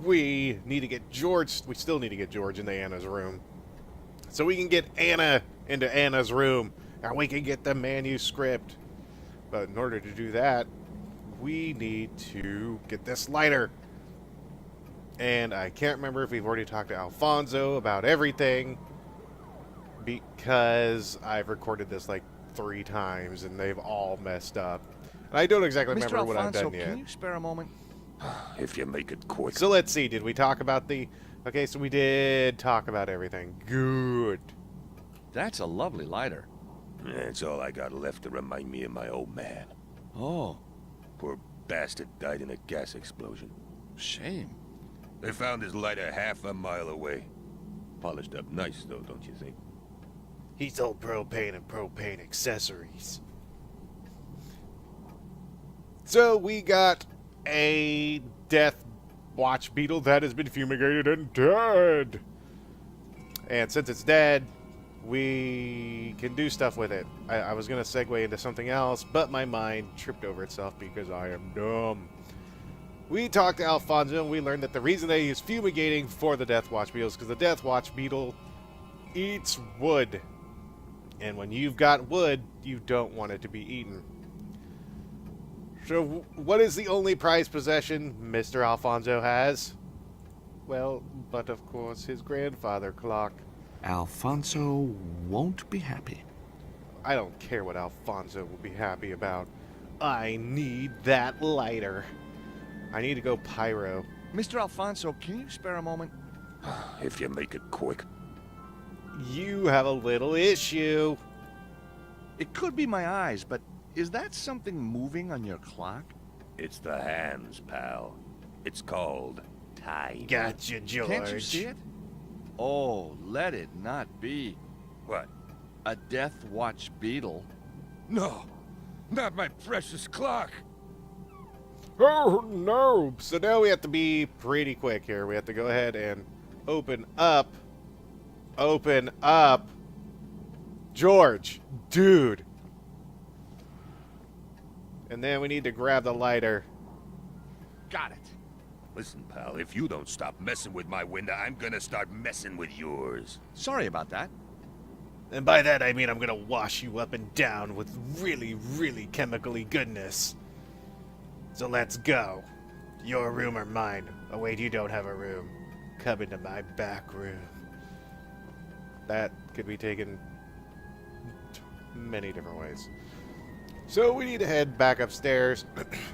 we need to get George. We still need to get George into Anna's room, so we can get Anna into Anna's room, and we can get the manuscript. But in order to do that, we need to get this lighter. And I can't remember if we've already talked to Alfonso about everything, because I've recorded this like 3 times and they've all messed up. And I don't exactly Mr. remember what I've Alfonso, done yet. can you spare a moment? If you make it quick. So let's see, did we talk about the... Okay, so we did talk about everything. Good. That's a lovely lighter. That's all I got left to remind me of my old man. Oh, Poor bastard died in a gas explosion. shame. They found his lighter half a mile away. Polished up nice, though, don't you think? He sold propane and propane accessories. So we got a death watch beetle that has been fumigated and dead. And since it's dead, we can do stuff with it. I was going to segue into something else, but my mind tripped over itself because I am dumb. We talked to Alfonso and we learned that the reason they use fumigating for the Death Watch beetle is because the Death Watch beetle eats wood. And when you've got wood, you don't want it to be eaten. So what is the only prized possession Mr. Alfonso has? Well, but of course his grandfather clock. Alfonso won't be happy. I don't care what Alfonso will be happy about. I need that lighter. I need to go pyro. Mr. Alfonso, can you spare a moment? If you make it quick. You have a little issue. It could be my eyes, but is that something moving on your clock? It's the hands, pal. It's called time. Gotcha, George. Can't you see it? Oh, let it not be. What? A Death Watch beetle. No! Not my precious clock! Oh, no. So now we have to be pretty quick here. We have to go ahead and open up. Open up. George. Dude. And then we need to grab the lighter. Got it. Listen, pal, if you don't stop messing with my window, I'm gonna start messing with yours. Sorry about that. And by that I mean I'm gonna wash you up and down with really, really chemically goodness. So let's go. Your room or mine. Oh wait, you don't have a room. Come into my back room. That could be taken many different ways. So we need to head back upstairs.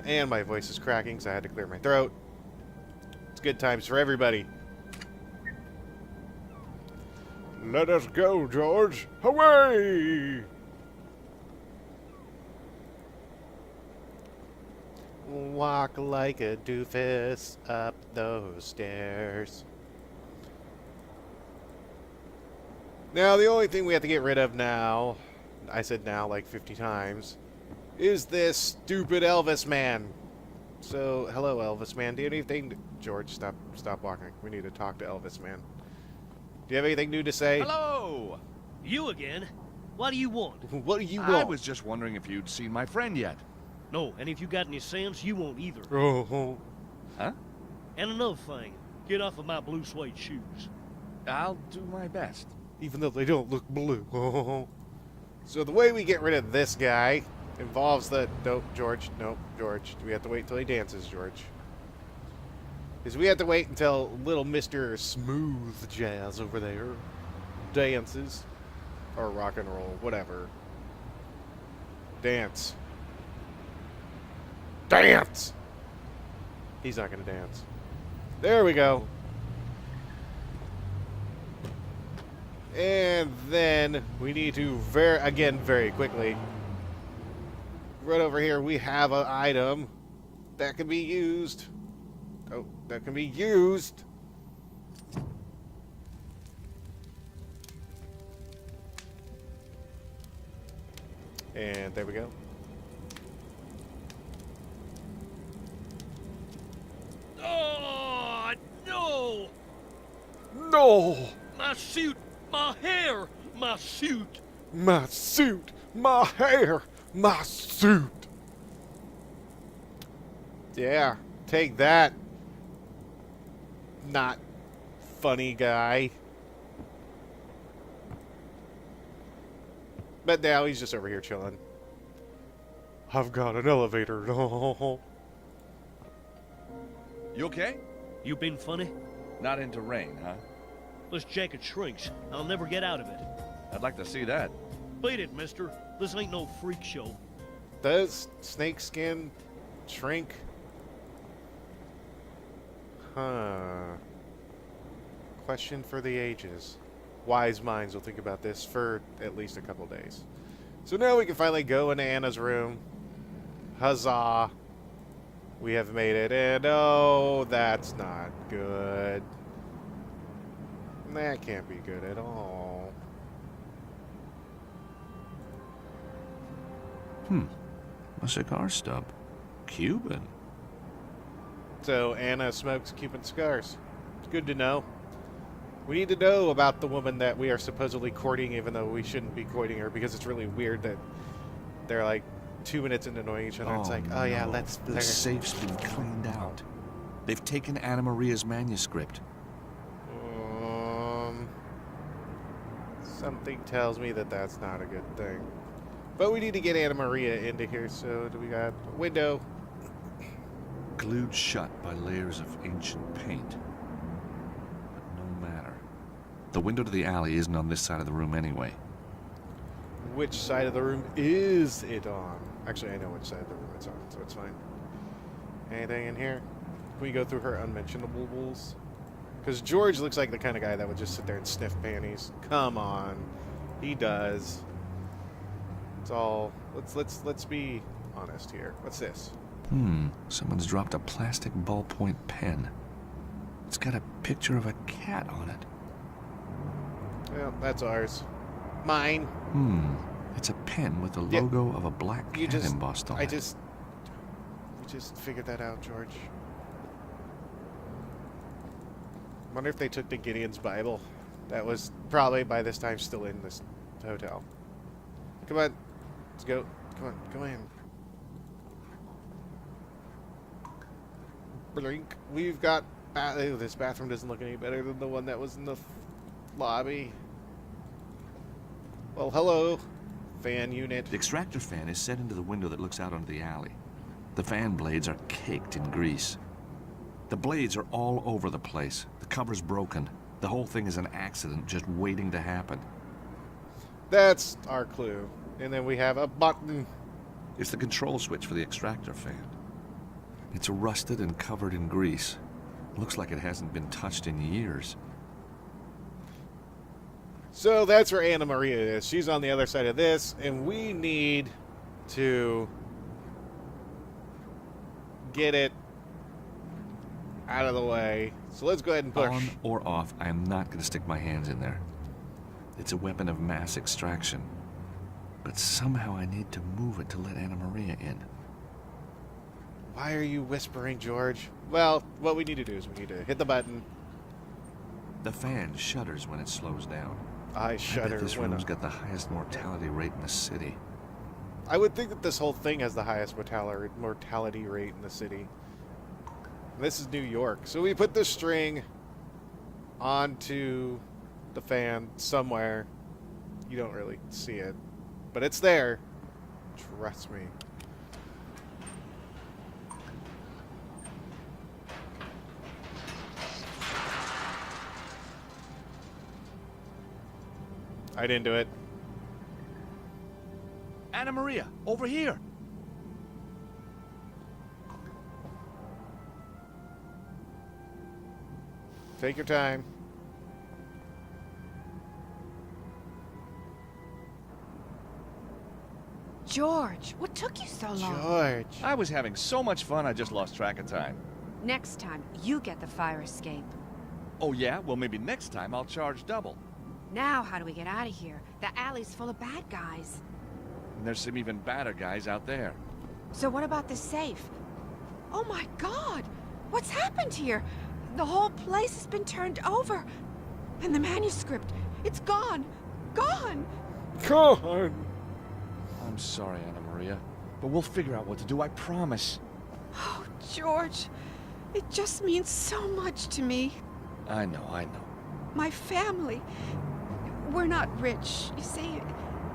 And my voice is cracking, so I had to clear my throat. It's good times for everybody. Let us go, George. Away! Walk like a doofus up those stairs. Now, the only thing we have to get rid of now, I said now like 50 times, is this stupid Elvis man. So, hello, Elvis man. Do you have anything... George, stop walking. We need to talk to Elvis man. Do you have anything new to say? Hello! You again? What do you want? What do you want? I was just wondering if you'd seen my friend yet. No, and if you got any sense, you won't either. Oh, Huh? And another thing, get off of my blue suede shoes. I'll do my best. even though they don't look blue. Oh. So the way we get rid of this guy involves the... Nope, George. Nope, George. We have to wait till he dances, George. Is we have to wait until little Mr. Smooth Jazz over there dances. Or rock and roll, whatever. Dance. Dance! He's not going to dance. There we go. And then we need to, very quickly, right over here, we have an item that can be used. Oh, that can be used. And there we go. Oh, no! No! My suit! My hair! My suit! My suit! My hair! My suit! Yeah, take that. not funny guy. But now he's just over here chilling. I've got an elevator. You okay? You been funny? Not into rain, huh? This jacket shrinks. I'll never get out of it. I'd like to see that. Beat it, mister. This ain't no freak show. Does snake skin shrink? Huh. Question for the ages. Wise minds will think about this for at least a couple days. So now we can finally go into Anna's room. Huzzah. We have made it. And oh, that's not good. That can't be good at all. A cigar stub. Cuban. So Anna smokes Cuban cigars. It's good to know. We need to know about the woman that we are supposedly courting, even though we shouldn't be courting her, because it's really weird that they're like 2 minutes into knowing each other. It's like, oh yeah, no. let's The safe's been cleaned out. They've taken Anna Maria's manuscript. Something tells me that that's not a good thing. But we need to get Anna Maria into here, so do we got a window? Glued shut by layers of ancient paint. But no matter. The window to the alley isn't on this side of the room anyway. Which side of the room is it on? Actually, I know which side of the room it's on, so it's fine. Anything in here? Can we go through her unmentionables? Because George looks like the kind of guy that would just sit there and sniff panties. Come on, he does. It's all. Let's be honest here. What's this? Someone's dropped a plastic ballpoint pen. It's got a picture of a cat on it. Well, that's ours. Mine. It's a pen with the Yeah. logo of a black cat embossed on it. We just figured that out, George. Wonder if they took the Gideon's Bible. That was probably by this time still in this hotel. Come on, let's go. Come in. Blink. We've got. This bathroom doesn't look any better than the one that was in the lobby. Well, hello, fan unit. The extractor fan is set into the window that looks out onto the alley. The fan blades are caked in grease. The blades are all over the place. The cover's broken. The whole thing is an accident just waiting to happen. That's our clue. And then we have a button. It's the control switch for the extractor fan. It's rusted and covered in grease. Looks like it hasn't been touched in years. So that's where Anna Maria is. She's on the other side of this, and we need to get it out of the way. So let's go ahead and push. On or off, I am not going to stick my hands in there. It's a weapon of mass extraction. But somehow I need to move it to let Anna Maria in. Why are you whispering, George? Well, what we need to do is we need to hit the button. The fan shudders when it slows down. I shudder. I bet this when room's got the highest mortality rate in the city. I would think that this whole thing has the highest mortality rate in the city. This is New York. So we put the string onto the fan somewhere. You don't really see it, but it's there. Trust me. I didn't do it. Anna Maria, over here. Take your time. George, what took you so long? George. I was having so much fun, I just lost track of time. Next time, you get the fire escape. Oh yeah? Well, maybe next time I'll charge double. Now, how do we get out of here? The alley's full of bad guys. And there's some even badder guys out there. So what about the safe? Oh my God! What's happened here? The whole place has been turned over. And the manuscript, it's gone. Gone! Gone. I'm sorry, Anna Maria, but we'll figure out what to do, I promise. Oh, George, it just means so much to me. I know, I know. My family. We're not rich. You see,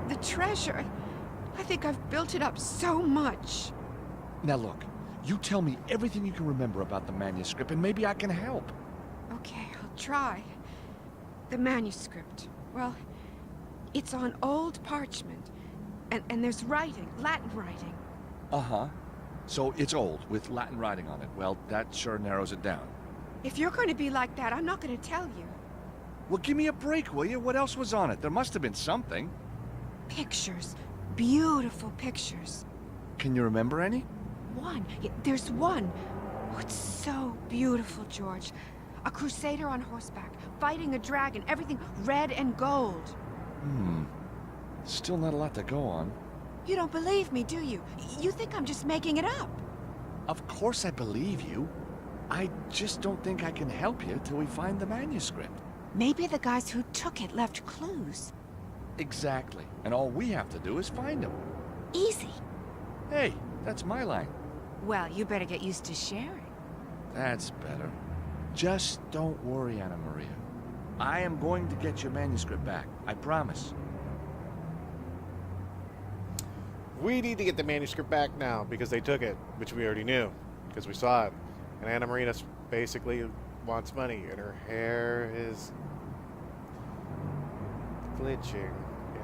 the treasure. I think I've built it up so much. Now look, you tell me everything you can remember about the manuscript and maybe I can help. Okay, I'll try. The manuscript. Well, it's on old parchment. And there's writing, Latin writing. Uh-huh. So it's old, with Latin writing on it. Well, that sure narrows it down. If you're going to be like that, I'm not going to tell you. Well, give me a break, will you? What else was on it? There must have been something. Pictures. Beautiful pictures. Can you remember any? One. Yeah, there's one. Oh, it's so beautiful, George. A crusader on horseback, fighting a dragon, everything red and gold. Still not a lot to go on. You don't believe me, do you? You think I'm just making it up. Of course I believe you. I just don't think I can help you till we find the manuscript. Maybe the guys who took it left clues. Exactly. And all we have to do is find them. Easy. Hey, that's my line. Well, you better get used to sharing. That's better. Just don't worry, Anna Maria. I am going to get your manuscript back. I promise. We need to get the manuscript back now because they took it, which we already knew because we saw it. And Anna Marina basically wants money, and her hair is glitching.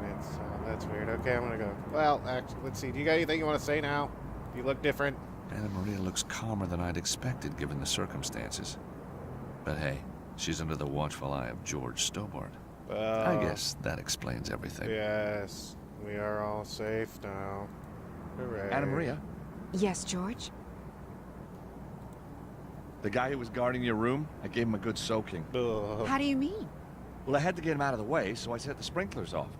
And it's that's weird. Okay, I'm gonna go. Well, actually, let's see. Do you got anything you want to say now? You look different. Anna Maria looks calmer than I'd expected given the circumstances. But hey, she's under the watchful eye of George Stobart. I guess that explains everything. Yes, we are all safe now. Hooray. Anna Maria, Yes, George? the guy who was guarding your room, I gave him a good soaking. Ugh. How do you mean? Well, I had to get him out of the way, so I set the sprinklers off.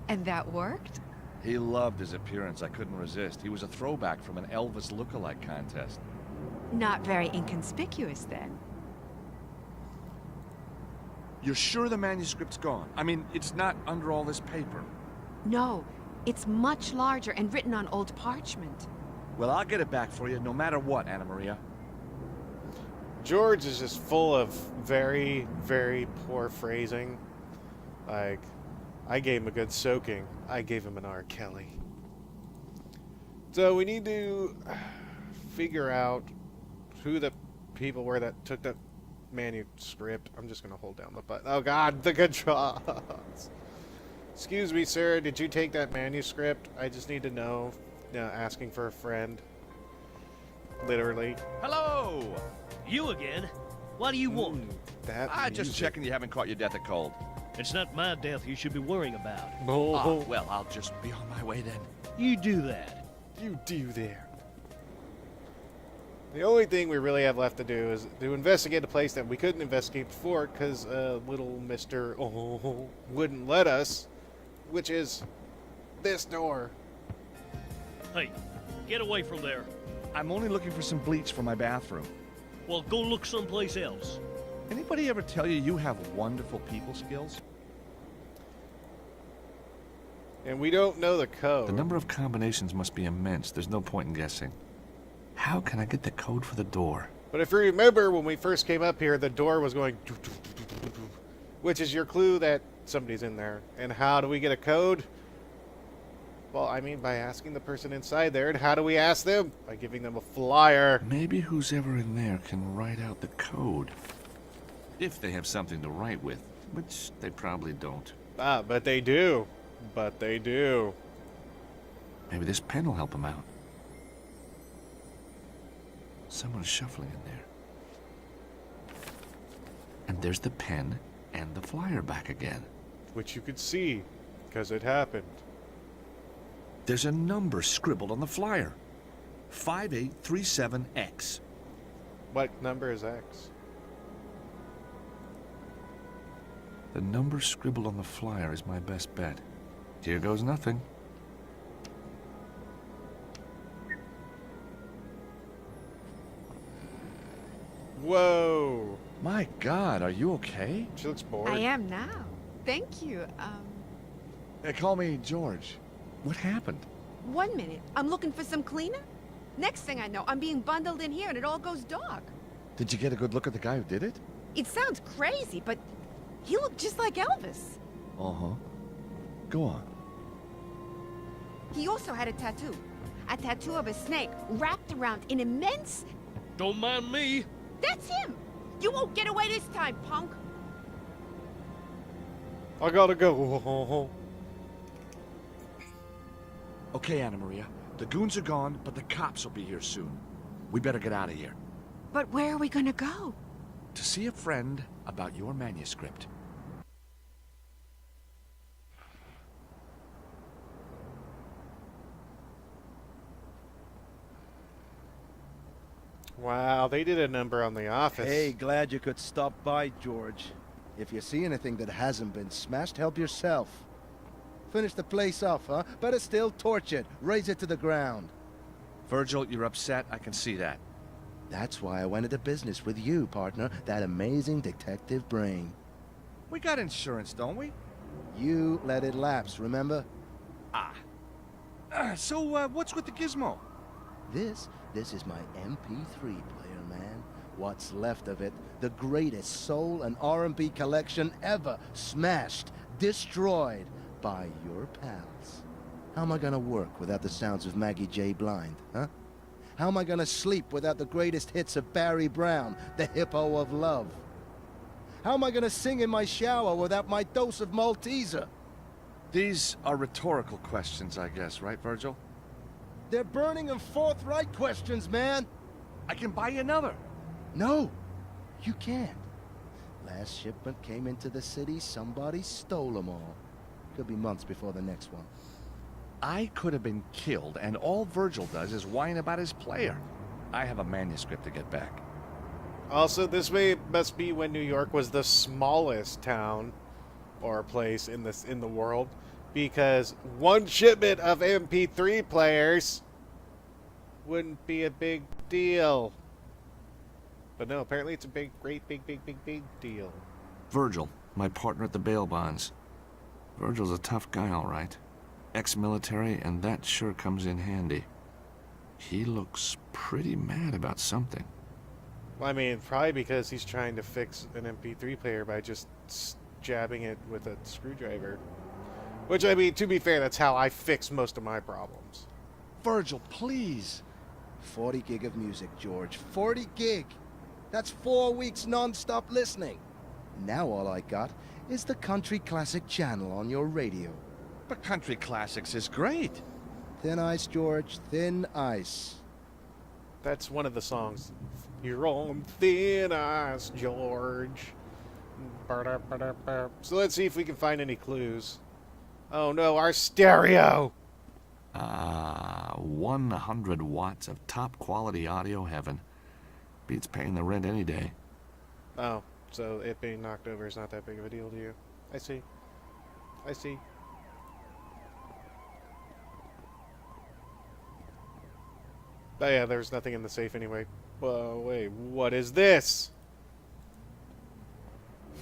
And that worked? He loved his appearance. I couldn't resist. He was a throwback from an Elvis look-alike contest. Not very inconspicuous, then. You're sure the manuscript's gone? I mean, it's not under all this paper. No, it's much larger and written on old parchment. Well, I'll get it back for you, no matter what, Anna Maria. George is just full of very, very poor phrasing. Like, I gave him a good soaking. I gave him an R. Kelly. So we need to figure out who the people were that took the manuscript. I'm just going to hold down the button. Oh, God, the controls. Excuse me, sir. Did you take that manuscript? I just need to know. Asking for a friend. Literally. Hello! You again? What do you want? That Just music. checking you haven't caught your death of cold. It's not my death you should be worrying about. Oh, Well, I'll just be on my way then. You do that. you do there. The only thing we really have left to do is to investigate a place that we couldn't investigate before because little Mr. Wouldn't let us, which is this door. Hey, get away from there. I'm only looking for some bleach for my bathroom. Well, go look someplace else. Anybody ever tell you you have wonderful people skills? And we don't know the code. The number of combinations must be immense. There's no point in guessing. How can I get the code for the door? But if you remember when we first came up here, the door was going, which is your clue that somebody's in there. And how do we get a code? Well, I mean, by asking the person inside there. And how do we ask them? By giving them a flyer. Maybe who's ever in there can write out the code. If they have something to write with, which they probably don't. Ah, but they do. But they do. Maybe this pen will help them out. Someone's shuffling in there. And there's the pen and the flyer back again. Which you could see, because it happened. There's a number scribbled on the flyer. 5837X. What number is X? The number scribbled on the flyer is my best bet. Here goes nothing. Whoa. My God, are you okay? She looks bored. I am now. Thank you. They call me George. What happened? 1 minute. I'm looking for some cleaner. Next thing I know, I'm being bundled in here and it all goes dark. Did you get a good look at the guy who did it? It sounds crazy, but he looked just like Elvis. Uh-huh. Go on. He also had a tattoo. A tattoo of a snake wrapped around an immense... Don't mind me. That's him! You won't get away this time, punk! I gotta go. Okay, Anna Maria. The goons are gone, but the cops will be here soon. We better get out of here. But where are we gonna go? To see a friend about your manuscript. Wow, they did a number on The Office. Hey, glad you could stop by, George. If you see anything that hasn't been smashed, help yourself. Finish the place off, huh? Better still, torch it. Raise it to the ground. Virgil, you're upset. I can see that. That's why I went into business with you, partner. That amazing detective brain. We got insurance, don't we? You let it lapse, remember? So, what's with the gizmo? This is my MP3 player, man. What's left of it, the greatest soul and R&B collection ever smashed, destroyed by your pals. How am I gonna work without the sounds of Maggie J. Blind, huh? How am I gonna sleep without the greatest hits of Barry Brown, the hippo of love? How am I gonna sing in my shower without my dose of Malteser? These are rhetorical questions, I guess, right, Virgil? They're burning and forthright questions, man. I can buy you another. No, you can't. Last shipment came into the city, somebody stole them all. Could be months before the next one. I could have been killed, and all Virgil does is whine about his player. I have a manuscript to get back. Also, must be when New York was the smallest town or place in the world, because one shipment of MP3 players wouldn't be a big deal. But no, apparently it's a big deal. Virgil, my partner at the bail bonds. Virgil's a tough guy, all right. Ex-military, and that sure comes in handy. He looks pretty mad about something. Well, I mean, probably because he's trying to fix an MP3 player by just jabbing it with a screwdriver. Which, I mean, to be fair, that's how I fix most of my problems. Virgil, please. 40 gig of music, George. 40 gig! That's 4 weeks non-stop listening. Now all I got is the Country Classic channel on your radio. But Country Classics is great. Thin ice, George. Thin ice. That's one of the songs. You're on thin ice, George. So let's see if we can find any clues. Oh no, our stereo! 100 watts of top quality audio heaven. Beats paying the rent any day. Oh, so it being knocked over is not that big of a deal to you. I see. I see. Oh yeah, there's nothing in the safe anyway. Whoa, wait, what is this?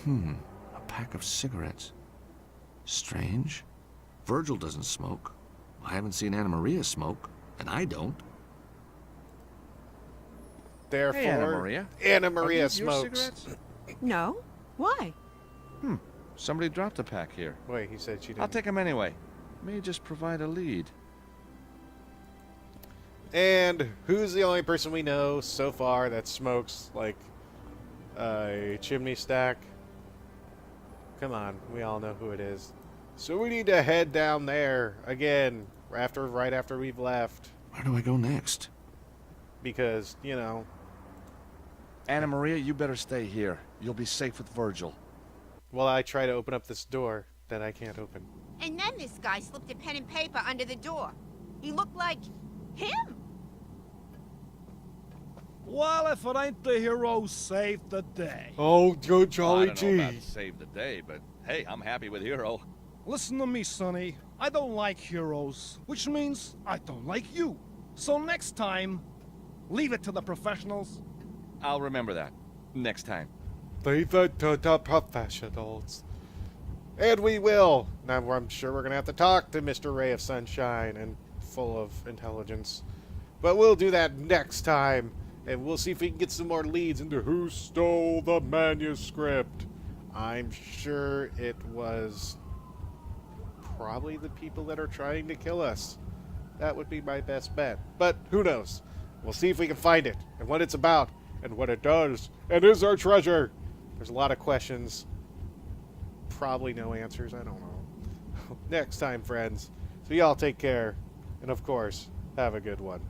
A pack of cigarettes. Strange. Virgil doesn't smoke. I haven't seen Anna Maria smoke, and I don't. Therefore, Hey, Anna Maria. Anna Are Maria these your smokes. cigarettes? No? Why? Somebody dropped a pack here. Wait, he said she didn't. I'll take them anyway. May just provide a lead. And who's the only person we know so far that smokes, like, a chimney stack? Come on, we all know who it is. So we need to head down there again right after we've left. Where do I go next? Because, you know, Anna Maria, you better stay here. You'll be safe with Virgil. while I try to open up this door that I can't open. And then this guy slipped a pen and paper under the door. He looked like him. Well, if it ain't the hero saved the day. Oh, go I Jolly don't know about save the day, but hey, I'm happy with Hero. Listen to me, Sonny. I don't like heroes, which means I don't like you. So next time, leave it to the professionals. I'll remember that. Next time. Leave it to the professionals. And we will. Now, I'm sure we're going to have to talk to Mr. Ray of Sunshine and full of intelligence. But we'll do that next time And we'll see if we can get some more leads into who stole the manuscript. I'm sure it was probably the people that are trying to kill us. That would be my best bet. But who knows? We'll see if we can find it, and what it's about, and what it does, and is our treasure. There's a lot of questions. Probably no answers. I don't know. Next time, friends. So y'all take care. And of course, have a good one.